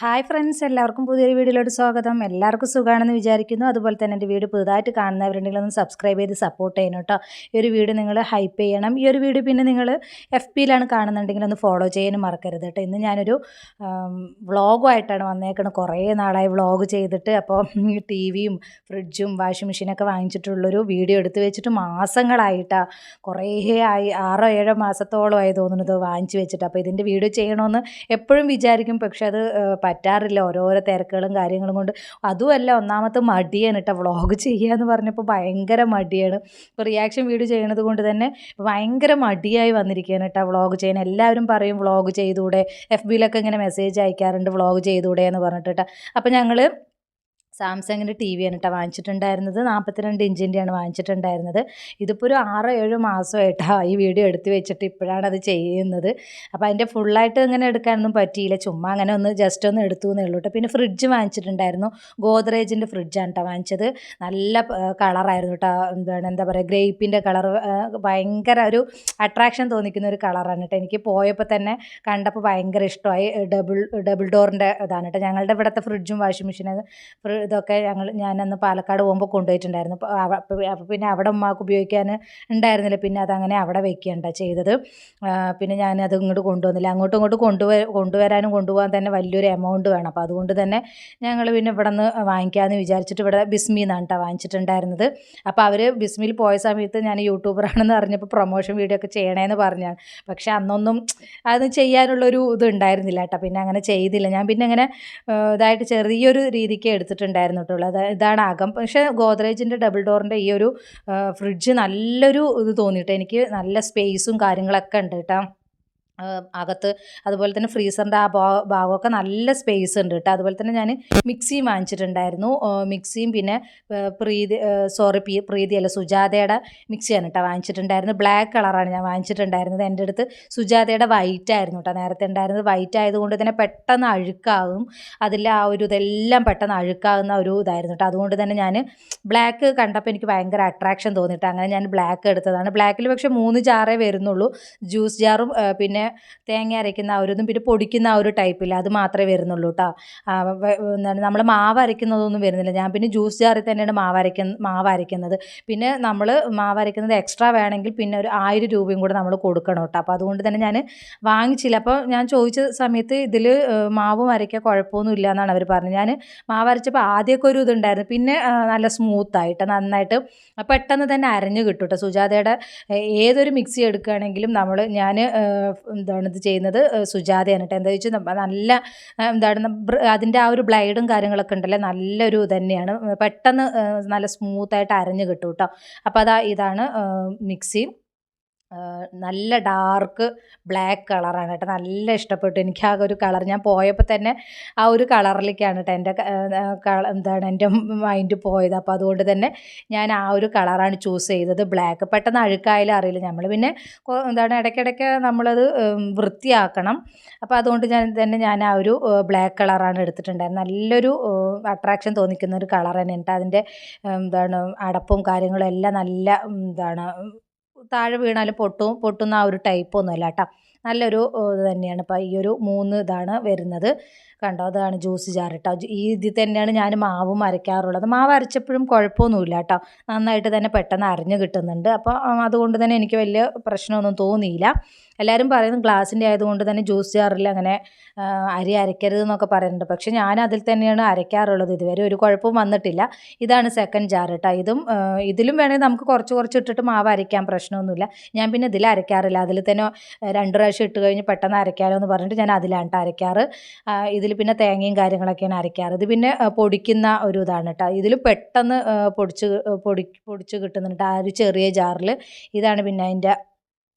Hi friends, എല്ലാവർക്കും പുതിയൊരു വീഡിയോയിലോട്ട് സ്വാഗതം. എല്ലാവർക്കും സുഖമാണെന്ന് വിചാരിക്കുന്നു. അതുപോലെ തന്നെ എൻ്റെ വീഡിയോ പുതുതായിട്ട് കാണുന്നവരുണ്ടെങ്കിൽ ഒന്ന് സബ്സ്ക്രൈബ് ചെയ്ത് സപ്പോർട്ട് ചെയ്യണം കേട്ടോ. ഈ ഒരു വീഡിയോ നിങ്ങൾ ഹൈപ്പ് ചെയ്യണം. ഈ ഒരു വീഡിയോ പിന്നെ നിങ്ങൾ FBയിലാണ് കാണുന്നുണ്ടെങ്കിൽ ഒന്ന് ഫോളോ ചെയ്യാനും മറക്കരുത് കേട്ടോ. ഇന്ന് ഞാനൊരു വ്ളോഗുമായിട്ടാണ് വന്നേക്കുന്നത്. കുറേ നാളായി വ്ളോഗ് ചെയ്തിട്ട്. അപ്പോൾ TVയും ഫ്രിഡ്ജും വാഷിംഗ് മെഷീനൊക്കെ വാങ്ങിച്ചിട്ടുള്ളൊരു വീഡിയോ എടുത്ത് വെച്ചിട്ട് മാസങ്ങളായിട്ടാണ്. കുറേ ആയി, 6-7 മാസത്തോളമായി തോന്നുന്നത് വാങ്ങിച്ച് വെച്ചിട്ട്. അപ്പോൾ ഇതിൻ്റെ വീഡിയോ ചെയ്യണമെന്ന് എപ്പോഴും വിചാരിക്കും, പക്ഷെ അത് പറ്റാറില്ല, ഓരോരോ തിരക്കുകളും കാര്യങ്ങളും കൊണ്ട്. അതുമല്ല, ഒന്നാമത്തെ മടിയാണ് കേട്ടോ. വ്ളോഗ് ചെയ്യുക എന്ന് പറഞ്ഞപ്പോൾ ഭയങ്കര മടിയാണ്. ഇപ്പോൾ റിയാക്ഷൻ വീഡിയോ ചെയ്യണത് കൊണ്ട് തന്നെ ഭയങ്കര മടിയായി വന്നിരിക്കുകയാണ് കേട്ടോ വ്ളോഗ് ചെയ്യാൻ. എല്ലാവരും പറയും വ്ളോഗ് ചെയ്തുകൂടെ, FBയിലൊക്കെ ഇങ്ങനെ മെസ്സേജ് അയക്കാറുണ്ട് വ്ളോഗ് ചെയ്തുകൂടെ എന്ന് പറഞ്ഞിട്ട് കേട്ടോ. അപ്പോൾ ഞങ്ങൾ സാംസങ്ങിൻ്റെ TV ആണ് കേട്ടോ വാങ്ങിച്ചിട്ടുണ്ടായിരുന്നത്. 42 ഇഞ്ചിൻ്റെയാണ് വാങ്ങിച്ചിട്ടുണ്ടായിരുന്നത്. ഇതിപ്പോൾ ഒരു 6-7 മാസമായിട്ടാണ് ഈ വീഡിയോ എടുത്ത് വെച്ചിട്ട് ഇപ്പോഴാണ് അത് ചെയ്യുന്നത്. അപ്പോൾ അതിൻ്റെ ഫുള്ളായിട്ട് ഇങ്ങനെ എടുക്കാനൊന്നും പറ്റിയില്ല, ചുമ്മാ അങ്ങനെ ഒന്ന് ജസ്റ്റ് ഒന്ന് എടുത്തു എന്നേ ഉള്ളൂ കേട്ടോ. പിന്നെ ഫ്രിഡ്ജ് വാങ്ങിച്ചിട്ടുണ്ടായിരുന്നു. ഗോദ്രേജിൻ്റെ ഫ്രിഡ്ജാണ് കേട്ടോ വാങ്ങിച്ചത്. നല്ല കളറായിരുന്നു കേട്ടോ. എന്താ പറയുക, ഗ്രേപ്പിൻ്റെ കളർ, ഭയങ്കര ഒരു അട്രാക്ഷൻ തോന്നിക്കുന്ന ഒരു കളറാണ് കേട്ടോ. എനിക്ക് പോയപ്പോൾ തന്നെ കണ്ടപ്പോൾ ഭയങ്കര ഇഷ്ടമായി. ഡബിൾ ഡോറിൻ്റെ ഇതാണ് കേട്ടോ. ഞങ്ങളുടെ ഇവിടുത്തെ ഫ്രിഡ്ജും വാഷിംഗ് മെഷീനും ഇതൊക്കെ ഞാനന്ന് പാലക്കാട് പോകുമ്പോൾ കൊണ്ടുപോയിട്ടുണ്ടായിരുന്നു. അപ്പോൾ പിന്നെ അവിടെ ഉമ്മാക്ക് ഉപയോഗിക്കാൻ ഉണ്ടായിരുന്നില്ല, പിന്നെ അതങ്ങനെ അവിടെ വെക്കുകയാണ് ചെയ്തത്. പിന്നെ ഞാനത് ഇങ്ങോട്ട് കൊണ്ടുവന്നില്ല. അങ്ങോട്ടും ഇങ്ങോട്ടും കൊണ്ടുവരാനും കൊണ്ടുപോകാൻ തന്നെ വലിയൊരു എമൗണ്ട് വേണം. അപ്പോൾ അതുകൊണ്ട് തന്നെ ഞങ്ങൾ പിന്നെ ഇവിടെ നിന്ന് വാങ്ങിക്കാമെന്ന് വിചാരിച്ചിട്ട് ഇവിടെ ബിസ്മിന്നാണ് കേട്ടോ വാങ്ങിച്ചിട്ടുണ്ടായിരുന്നത്. അപ്പോൾ അവർ ബിസ്മിയിൽ പോയ സമയത്ത് ഞാൻ യൂട്യൂബറാണെന്ന് അറിഞ്ഞപ്പോൾ പ്രൊമോഷൻ വീഡിയോ ഒക്കെ ചെയ്യണമെന്ന് പറഞ്ഞാണ്. പക്ഷേ അന്നൊന്നും അത് ചെയ്യാനുള്ളൊരു ഇത് ഉണ്ടായിരുന്നില്ല കേട്ടോ. പിന്നെ അങ്ങനെ ചെയ്തില്ല. ഞാൻ പിന്നെ അങ്ങനെ ഇതായിട്ട് ചെറിയൊരു രീതിക്ക് എടുത്തിട്ടുണ്ടായിരുന്നു കേട്ടോ. ഇതാണ് അകം. പക്ഷേ ഗോദ്രേജിൻ്റെ ഡബിൾ ഡോറിൻ്റെ ഈ ഒരു ഫ്രിഡ്ജ് നല്ലൊരു ഇത് തോന്നിയിട്ട് എനിക്ക്. നല്ല സ്പേസും കാര്യങ്ങളൊക്കെ ഉണ്ട് കേട്ടോ അകത്ത്. അതുപോലെ തന്നെ ഫ്രീസറിൻ്റെ ആ ഭാഗമൊക്കെ നല്ല സ്പേസ് ഉണ്ട് കേട്ടോ. അതുപോലെ തന്നെ ഞാൻ മിക്സിയും വാങ്ങിച്ചിട്ടുണ്ടായിരുന്നു. മിക്സിയും പിന്നെ പ്രീതിയല്ല, സുജാതയുടെ മിക്സിയാണ് കേട്ടോ വാങ്ങിച്ചിട്ടുണ്ടായിരുന്നത്. ബ്ലാക്ക് കളറാണ് ഞാൻ വാങ്ങിച്ചിട്ടുണ്ടായിരുന്നത്. എൻ്റെ അടുത്ത് സുജാതയുടെ വൈറ്റ് ആയിരുന്നു കേട്ടോ നേരത്തെ ഉണ്ടായിരുന്നത്. വൈറ്റ് ആയതുകൊണ്ട് തന്നെ പെട്ടെന്ന് അഴുക്കാകും. അതിൽ ആ ഒരു ഇതെല്ലാം പെട്ടെന്ന് അഴുക്കാകുന്ന ഒരു ഇതായിരുന്നു കേട്ടോ. അതുകൊണ്ട് തന്നെ ഞാൻ ബ്ലാക്ക് കണ്ടപ്പോൾ എനിക്ക് ഭയങ്കര അട്രാക്ഷൻ തോന്നിയിട്ട് അങ്ങനെ ഞാൻ ബ്ലാക്ക് എടുത്തതാണ്. ബ്ലാക്കിൽ പക്ഷേ 3 ജാറേ വരുന്നുള്ളൂ. ജ്യൂസ് ജാറും പിന്നെ തേങ്ങ അരയ്ക്കുന്ന ആ ഒരിതും പിന്നെ പൊടിക്കുന്ന ആ ഒരു ടൈപ്പില്ല, അത് മാത്രമേ വരുന്നുള്ളൂ കേട്ടോ. എന്താണ്, നമ്മൾ മാവ് അരയ്ക്കുന്നതൊന്നും വരുന്നില്ല. ഞാൻ പിന്നെ ജ്യൂസ് ജാറിൽ തന്നെയാണ് മാവ് അരയ്ക്കുന്നത്. പിന്നെ നമ്മൾ മാവ് അരയ്ക്കുന്നത് എക്സ്ട്രാ വേണമെങ്കിൽ പിന്നെ ഒരു 1000 രൂപയും കൂടെ നമ്മൾ കൊടുക്കണം കേട്ടോ. അപ്പോൾ അതുകൊണ്ട് തന്നെ ഞാൻ വാങ്ങിച്ചില്ല. അപ്പോൾ ഞാൻ ചോദിച്ച സമയത്ത് ഇതിൽ മാവും അരയ്ക്കാൻ കുഴപ്പമൊന്നുമില്ല എന്നാണ് അവർ പറഞ്ഞത്. ഞാൻ മാവ് അരച്ചപ്പോൾ ആദ്യമൊക്കെ ഒരു ഇതുണ്ടായിരുന്നു, പിന്നെ നല്ല സ്മൂത്തായിട്ട് നന്നായിട്ട് പെട്ടെന്ന് തന്നെ അരഞ്ഞ് കിട്ടും കേട്ടോ. സുജാതയുടെ ഏതൊരു മിക്സി എടുക്കുകയാണെങ്കിലും ഞാൻ എന്താണ് ഇത് ചെയ്യുന്നത് സുജാതയാണ് കേട്ടോ. എന്താ വെച്ചാൽ നല്ല എന്താണ് അതിൻ്റെ ആ ഒരു ബ്ലേഡും കാര്യങ്ങളൊക്കെ ഉണ്ടല്ലോ, നല്ലൊരു തന്നെയാണ്. പെട്ടെന്ന് നല്ല സ്മൂത്തായിട്ട് അരഞ്ഞ് കിട്ടും കേട്ടോ. അപ്പോൾ ഇതാണ് മിക്സി. നല്ല ഡാർക്ക് ബ്ലാക്ക് കളറാണ് കേട്ടോ. നല്ല ഇഷ്ടപ്പെട്ടു എനിക്ക് ആ ഒരു കളർ. ഞാൻ പോയപ്പോൾ തന്നെ ആ ഒരു കളറിലേക്കാണ് കേട്ടോ എൻ്റെ മൈൻഡ് പോയത്. അപ്പോൾ അതുകൊണ്ട് തന്നെ ഞാൻ ആ ഒരു കളറാണ് ചൂസ് ചെയ്തത്, ബ്ലാക്ക്. പെട്ടെന്ന് അഴുക്കായാലും അറിയില്ല. നമ്മൾ പിന്നെ ഇടയ്ക്കിടയ്ക്ക് നമ്മളത് വൃത്തിയാക്കണം. അപ്പോൾ അതുകൊണ്ട് ഞാൻ ആ ഒരു ബ്ലാക്ക് കളറാണ് എടുത്തിട്ടുണ്ടായിരുന്നത്. നല്ലൊരു അട്രാക്ഷൻ തോന്നിക്കുന്ന ഒരു കളർ തന്നെ ഉണ്ട്. അതിൻ്റെ അടപ്പും കാര്യങ്ങളും എല്ലാം നല്ല താഴെ വീണാലും പൊട്ടുന്ന ആ ഒരു ടൈപ്പൊന്നുമല്ല കേട്ടോ. നല്ലൊരു ഇത് തന്നെയാണ്. അപ്പോൾ ഈ ഒരു 3 ഇതാണ് വരുന്നത് കണ്ടോ. അതാണ് ജ്യൂസ് ജാർ കേട്ടോ. ഈ ഇതിൽ തന്നെയാണ് ഞാൻ മാവും അരയ്ക്കാറുള്ളത്. മാവ് അരച്ചപ്പോഴും കുഴപ്പമൊന്നുമില്ല കേട്ടോ. നന്നായിട്ട് തന്നെ പെട്ടെന്ന് അരഞ്ഞ് കിട്ടുന്നുണ്ട്. അപ്പോൾ അതുകൊണ്ട് തന്നെ എനിക്ക് വലിയ പ്രശ്നമൊന്നും തോന്നിയില്ല. എല്ലാവരും പറയുന്നത് ഗ്ലാസിൻ്റെ ആയതുകൊണ്ട് തന്നെ ജ്യൂസ് ജാറിൽ അങ്ങനെ അരി അരയ്ക്കരുത് എന്നൊക്കെ പറയുന്നുണ്ട്. പക്ഷേ ഞാൻ അതിൽ തന്നെയാണ് അരയ്ക്കാറുള്ളത്. ഇതുവരെ ഒരു കുഴപ്പവും വന്നിട്ടില്ല. ഇതാണ് സെക്കൻഡ് ജാർ കേട്ടോ. ഇതിലും വേണമെങ്കിൽ നമുക്ക് കുറച്ച് ഇട്ടിട്ട് മാവ് അരയ്ക്കാൻ പ്രശ്നമൊന്നുമില്ല. ഞാൻ പിന്നെ ഇതിൽ അരയ്ക്കാറില്ല. അതിൽ തന്നെ 2 പ്രാവശ്യം ഇട്ട് കഴിഞ്ഞ് പെട്ടെന്ന് അരയ്ക്കാമല്ലോ എന്ന് പറഞ്ഞിട്ട് ഞാൻ അതിലാണ് കേട്ടോ അരയ്ക്കാറ്. ഇതിൽ പിന്നെ തേങ്ങയും കാര്യങ്ങളൊക്കെയാണ് അരയ്ക്കാറ്. ഇത് പിന്നെ പൊടിക്കുന്ന ഒരു ഇതാണ് കേട്ടോ. ഇതിൽ പെട്ടെന്ന് പൊടിച്ച് കിട്ടുന്നുണ്ട് ആ ഒരു ചെറിയ ജാറിൽ. ഇതാണ് പിന്നെ അതിൻ്റെ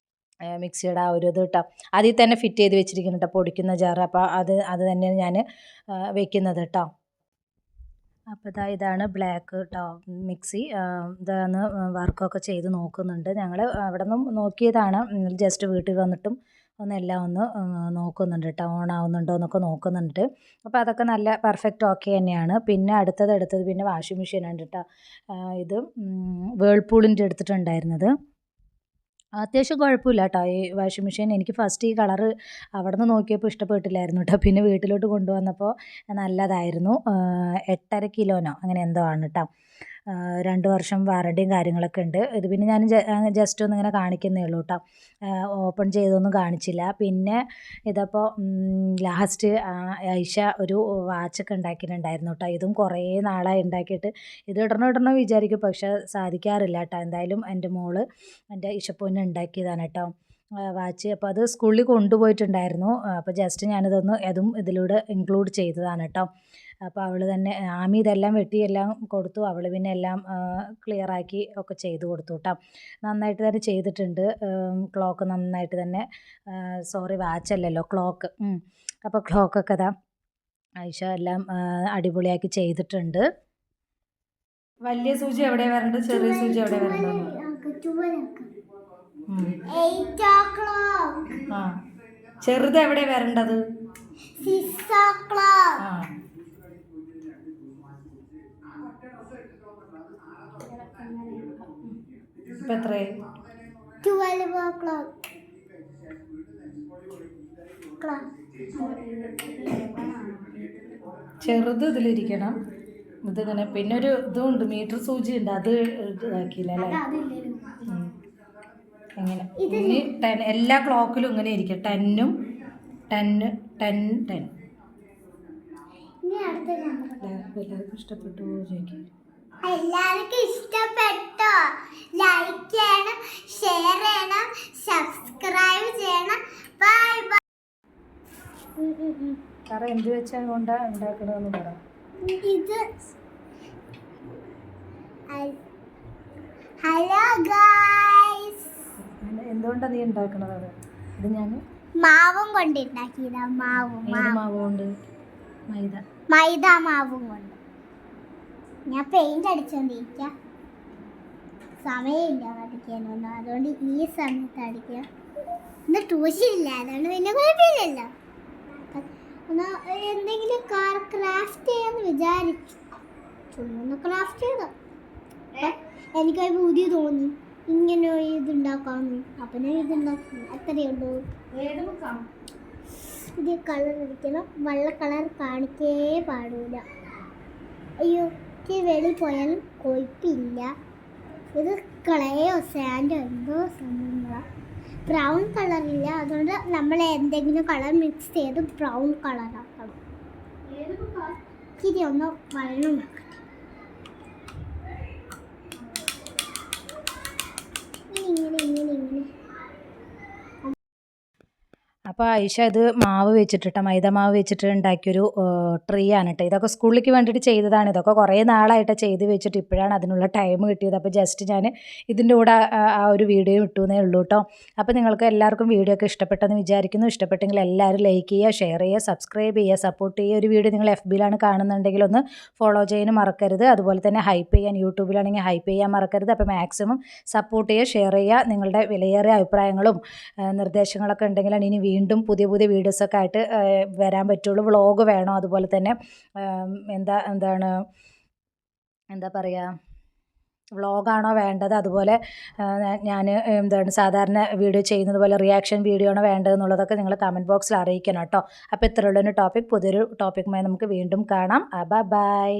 മിക്സിയുടെ ആ ഒരു ഇത് കേട്ടോ. അതിൽ തന്നെ ഫിറ്റ് ചെയ്ത് വെച്ചിരിക്കുന്നു കേട്ടോ പൊടിക്കുന്ന ജാർ. അപ്പോൾ അത് തന്നെയാണ് ഞാൻ വെക്കുന്നത് കേട്ടോ. അപ്പോൾ ഇതാണ് ബ്ലാക്ക് കേട്ടോ മിക്സി. ഇതാണ് വർക്കൊക്കെ ചെയ്ത് നോക്കുന്നുണ്ട്. ഞങ്ങൾ അവിടെ നിന്നും നോക്കിയതാണ്, ജസ്റ്റ് വീട്ടിൽ വന്നിട്ടും എല്ലാം ഒന്ന് നോക്കുന്നുണ്ട് കേട്ടോ, ഓൺ ആവുന്നുണ്ടോ എന്നൊക്കെ നോക്കുന്നുണ്ട്. അപ്പോൾ അതൊക്കെ നല്ല പെർഫെക്റ്റ് ഓക്കെ തന്നെയാണ്. പിന്നെ എടുത്തത് പിന്നെ വാഷിംഗ് മെഷീനാണ് കേട്ടോ. ഇത് വേൾപൂളിൻ്റെ എടുത്തിട്ടുണ്ടായിരുന്നത്. അത്യാവശ്യം കുഴപ്പമില്ല കേട്ടോ ഈ വാഷിംഗ് മെഷീൻ. എനിക്ക് ഫസ്റ്റ് ഈ കളറ് അവിടെ നിന്ന് നോക്കിയപ്പോൾ ഇഷ്ടപ്പെട്ടില്ലായിരുന്നു കേട്ടോ. പിന്നെ വീട്ടിലോട്ട് കൊണ്ടുവന്നപ്പോൾ നല്ലതായിരുന്നു. 8.5 കിലോനോ അങ്ങനെ എന്തോ ആണ് കേട്ടോ. 2 വർഷം വാറണ്ടിയും കാര്യങ്ങളൊക്കെ ഉണ്ട്. ഇത് പിന്നെ ഞാൻ ജസ്റ്റ് ഒന്ന് ഇങ്ങനെ കാണിക്കുന്നേ ഉള്ളൂ കേട്ടോ. ഓപ്പൺ ചെയ്തൊന്നും കാണിച്ചില്ല. പിന്നെ ഇതപ്പോൾ ലാസ്റ്റ് ഐഷ ഒരു വാച്ചൊക്കെ ഉണ്ടാക്കിയിട്ടുണ്ടായിരുന്നു കേട്ടോ. ഇതും കുറേ നാളായി ഉണ്ടാക്കിയിട്ട്. ഇത് ഇടണം വിചാരിക്കും, പക്ഷെ സാധിക്കാറില്ല കേട്ടോ. എന്തായാലും എൻ്റെ മോള് എൻ്റെ ഇഷപ്പൊന്ന് ഉണ്ടാക്കിയതാണ് കേട്ടോ വാച്ച്. അപ്പോൾ അത് സ്കൂളിൽ കൊണ്ടുപോയിട്ടുണ്ടായിരുന്നു. അപ്പോൾ ജസ്റ്റ് ഞാനിതൊന്ന് അതും ഇതിലൂടെ ഇൻക്ലൂഡ് ചെയ്തതാണ് കേട്ടോ. അപ്പോൾ അവൾ തന്നെ ആമി ഇതെല്ലാം വെട്ടി എല്ലാം കൊടുത്തു. അവൾ പിന്നെ എല്ലാം ക്ലിയറാക്കി ഒക്കെ ചെയ്ത് കൊടുത്തു കേട്ടോ. നന്നായിട്ട് തന്നെ ചെയ്തിട്ടുണ്ട്. ക്ലോക്ക് നന്നായിട്ട് തന്നെ, സോറി വാച്ചല്ലല്ലോ ക്ലോക്ക്. അപ്പോൾ ക്ലോക്കൊക്കെ ഇതാ ഐഷ എല്ലാം അടിപൊളിയാക്കി ചെയ്തിട്ടുണ്ട്. വലിയ സൂചി എവിടെ വരേണ്ടത്, ചെറിയ സൂചി എവിടെ വരേണ്ടത്? ആ, ചെറുത് എവിടെ വരേണ്ടത്? ആ, ഇപ്പൊ എത്രയായി? 12 o'clock. ചെറുത് ഇതിലിരിക്കണം. ഇതിങ്ങനെ പിന്നെ ഒരു ഇതുണ്ട്, മീറ്റർ സൂചി ഉണ്ട്, അത് ഇതാക്കിയില്ല അല്ലേ? എങ്ങനെ ഇനി 10 എല്ലാ ക്ലോക്കിലും ഇങ്ങനെ ഇരിക്കും. 10ഉം 10 10 10. എല്ലാവർക്കും ഇഷ്ടപ്പെട്ടു ചോദിക്കും. എല്ലാവർക്കും ഇഷ്ടപ്പെട്ടോ? ലൈക്ക് ചെയ്യണം, ഷെയർ ചെയ്യണം, സബ്സ്ക്രൈബ് ചെയ്യണം. Bye bye. കറ എന്ത് വെച്ചാൽ കൊണ്ടാ ഉണ്ടാക്കണമെന്ന് പറ. ഇത് ഹലോ ഗായ്സ്, എന്തുകൊണ്ടാണ് നീ ഉണ്ടാക്കണത്? ഇത് ഞാൻ മാവും കൊണ്ട് ഉണ്ടാക്കിയതാ. മാവ് കൊണ്ട്, മൈദ മാവും കൊണ്ട്. ഞാൻ പെയിന്റ് അടിച്ചോണ്ടിരിക്ക, സമയമില്ല അടിക്കാനൊന്നും, അതുകൊണ്ട് ഈ സമയത്ത് അടിക്കുക. ഇന്ന് ട്യൂഷനില്ല, അതുകൊണ്ട് പിന്നെ കുഴപ്പമില്ലല്ലോ. എന്തെങ്കിലും ക്രാഫ്റ്റ് ചെയ്യാന്ന് വിചാരിച്ചു. ചുമ്മാ ക്രാഫ്റ്റ് ചെയ്ത എനിക്കൊരു ബുദ്ധി തോന്നി, ഇങ്ങനെ ഇതുണ്ടാക്കാന്ന്. അപ്പം ഞാൻ ഇതുണ്ടാക്കി. അത്രയേ ഉള്ളൂ. ഇത് കളർ അടിക്കണം. വെള്ള കളർ കാണിക്കേ പാടില്ല. അയ്യോ, വെളി പോയാലും കുഴപ്പമില്ല. ഇത് കളയോ സാൻഡോ എന്തോ സംഭവങ്ങളാണ്. ബ്രൗൺ കളറില്ല, അതുകൊണ്ട് നമ്മൾ എന്തെങ്കിലും കളർ മിക്സ് ചെയ്ത് ബ്രൗൺ കളറാക്കണം. ഇനി ഒന്ന് വെള്ളം വെക്കണം. ഇങ്ങനെ അപ്പോൾ ഐഷ ഇത് മാവ് വെച്ചിട്ട് മൈദ മാവ് വെച്ചിട്ട് ഉണ്ടാക്കിയൊരു ട്രീ ആണ് കേട്ടോ. ഇതൊക്കെ സ്കൂളിലേക്ക് വേണ്ടിയിട്ട് ചെയ്തതാണ്. ഇതൊക്കെ കുറേ നാളായിട്ട് ചെയ്ത് വെച്ചിട്ട് ഇപ്പോഴാണ് അതിനുള്ള ടൈം കിട്ടിയത്. അപ്പോൾ ജസ്റ്റ് ഞാൻ ഇതിൻ്റെ കൂടെ ആ ഒരു വീഡിയോ ഇട്ടുവെന്നേ ഉള്ളൂ കേട്ടോ. അപ്പോൾ നിങ്ങൾക്ക് എല്ലാവർക്കും വീഡിയോ ഒക്കെ ഇഷ്ടപ്പെട്ടെന്ന് വിചാരിക്കുന്നു. ഇഷ്ടപ്പെട്ടെങ്കിൽ എല്ലാവരും ലൈക്ക് ചെയ്യുക, ഷെയർ ചെയ്യുക, സബ്സ്ക്രൈബ് ചെയ്യുക, സപ്പോർട്ട് ചെയ്യുക. ഒരു വീഡിയോ നിങ്ങൾ FBയിലാണ് കാണുന്നുണ്ടെങ്കിൽ ഒന്ന് ഫോളോ ചെയ്യാനും മറക്കരുത്. അതുപോലെ തന്നെ ഹൈപ്പ് ചെയ്യാൻ, യൂട്യൂബിലാണെങ്കിൽ ഹൈപ്പ് ചെയ്യാൻ മറക്കരുത്. അപ്പോൾ മാക്സിമം സപ്പോർട്ട് ചെയ്യുക, ഷെയർ ചെയ്യുക. നിങ്ങളുടെ വിലയേറിയ അഭിപ്രായങ്ങളും നിർദ്ദേശങ്ങളൊക്കെ ഉണ്ടെങ്കിലാണ് ഇനി വീണ്ടും പുതിയ വീഡിയോസൊക്കെ ആയിട്ട് വരാൻ പറ്റുള്ളൂ. വ്ളോഗ് വേണോ, അതുപോലെ തന്നെ എന്താ പറയുക, വ്ളോഗാണോ വേണ്ടത്, അതുപോലെ ഞാൻ സാധാരണ വീഡിയോ ചെയ്യുന്നത് പോലെ റിയാക്ഷൻ വീഡിയോ ആണോ വേണ്ടതെന്നുള്ളതൊക്കെ നിങ്ങൾ കമൻറ്റ് ബോക്സിൽ അറിയിക്കണം കേട്ടോ. അപ്പോൾ ഇത്രയുള്ളൊരു ടോപ്പിക്, പുതിയൊരു ടോപ്പിക്കുമായി നമുക്ക് വീണ്ടും കാണാം. ബൈ.